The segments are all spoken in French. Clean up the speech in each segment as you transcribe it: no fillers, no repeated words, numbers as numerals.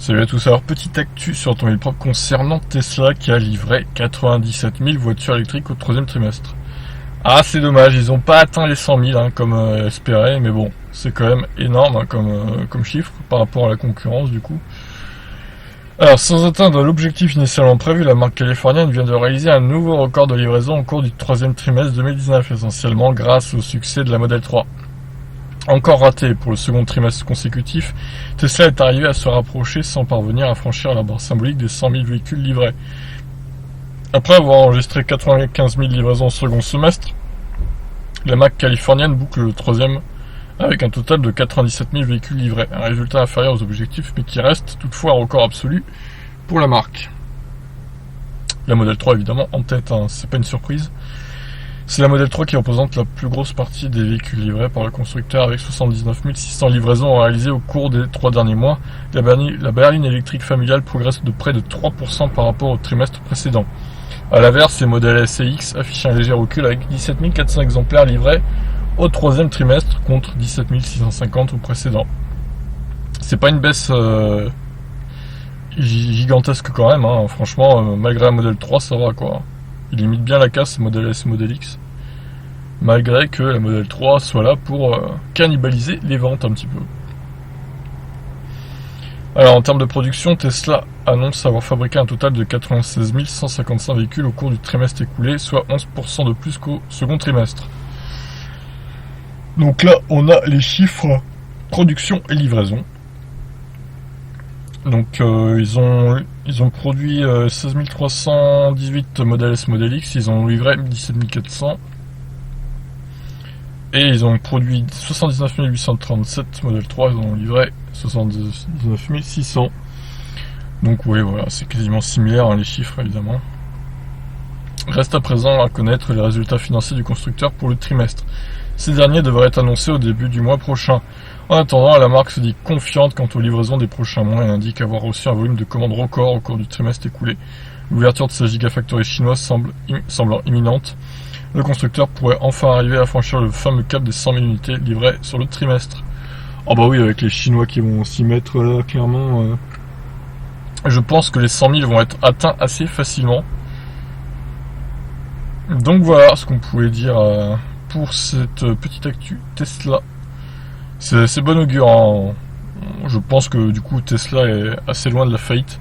Salut à tous, alors petite actu sur Automobile Propre concernant Tesla qui a livré 97 000 voitures électriques au troisième trimestre. Ah, c'est dommage, ils n'ont pas atteint les 100 000 comme espéré, mais bon, c'est quand même énorme comme chiffre par rapport à la concurrence du coup. Alors, sans atteindre l'objectif initialement prévu, la marque californienne vient de réaliser un nouveau record de livraison au cours du troisième trimestre 2019, essentiellement grâce au succès de la Model 3. Encore raté pour le second trimestre consécutif, Tesla est arrivé à se rapprocher sans parvenir à franchir la barre symbolique des 100 000 véhicules livrés. Après avoir enregistré 95 000 livraisons au second semestre, la marque californienne boucle le troisième avec un total de 97 000 véhicules livrés, un résultat inférieur aux objectifs mais qui reste toutefois un record absolu pour la marque. La Model 3 évidemment en tête, c'est pas une surprise. C'est la Model 3 qui représente la plus grosse partie des véhicules livrés par le constructeur avec 79 600 livraisons réalisées au cours des 3 derniers mois. La berline électrique familiale progresse de près de 3% par rapport au trimestre précédent. A l'inverse, les modèles S et X affichent un léger recul avec 17 400 exemplaires livrés au troisième trimestre contre 17 650 au précédent. C'est pas une baisse gigantesque quand même, franchement, malgré la Model 3 ça va quoi. Il limite bien la casse Model S et Model X, malgré que la Model 3 soit là pour cannibaliser les ventes un petit peu. Alors en termes de production, Tesla annonce avoir fabriqué un total de 96 155 véhicules au cours du trimestre écoulé, soit 11% de plus qu'au second trimestre. Donc là, on a les chiffres production et livraison. Donc ils ont produit 16 318 Model S, Model X, ils ont livré 17 400 et ils ont produit 79 837 Model 3, ils ont livré 79 600. Donc oui, voilà, c'est quasiment similaire les chiffres évidemment. Reste à présent à connaître les résultats financiers du constructeur pour le trimestre. Ces derniers devraient être annoncés au début du mois prochain. En attendant, la marque se dit confiante quant aux livraisons des prochains mois et indique avoir reçu un volume de commandes record au cours du trimestre écoulé. L'ouverture de sa gigafactory chinoise semblant imminente. Le constructeur pourrait enfin arriver à franchir le fameux cap des 100 000 unités livrées sur le trimestre. Oh bah oui, avec les Chinois qui vont s'y mettre là, clairement. Je pense que les 100 000 vont être atteints assez facilement. Donc voilà ce qu'on pouvait dire pour cette petite actu Tesla. C'est bon augure, Je pense que du coup Tesla est assez loin de la faillite.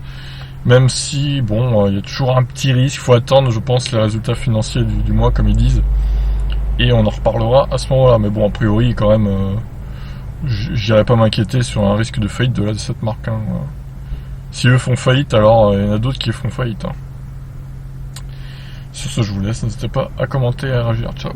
Même si, bon, il y a toujours un petit risque, il faut attendre, je pense, les résultats financiers du mois, comme ils disent. Et on en reparlera à ce moment-là. Mais bon, a priori, quand même, j'irai pas m'inquiéter sur un risque de faillite de cette marque. Si eux font faillite, alors il y en a d'autres qui font faillite. Sur ce, je vous laisse, n'hésitez pas à commenter et à réagir. Ciao.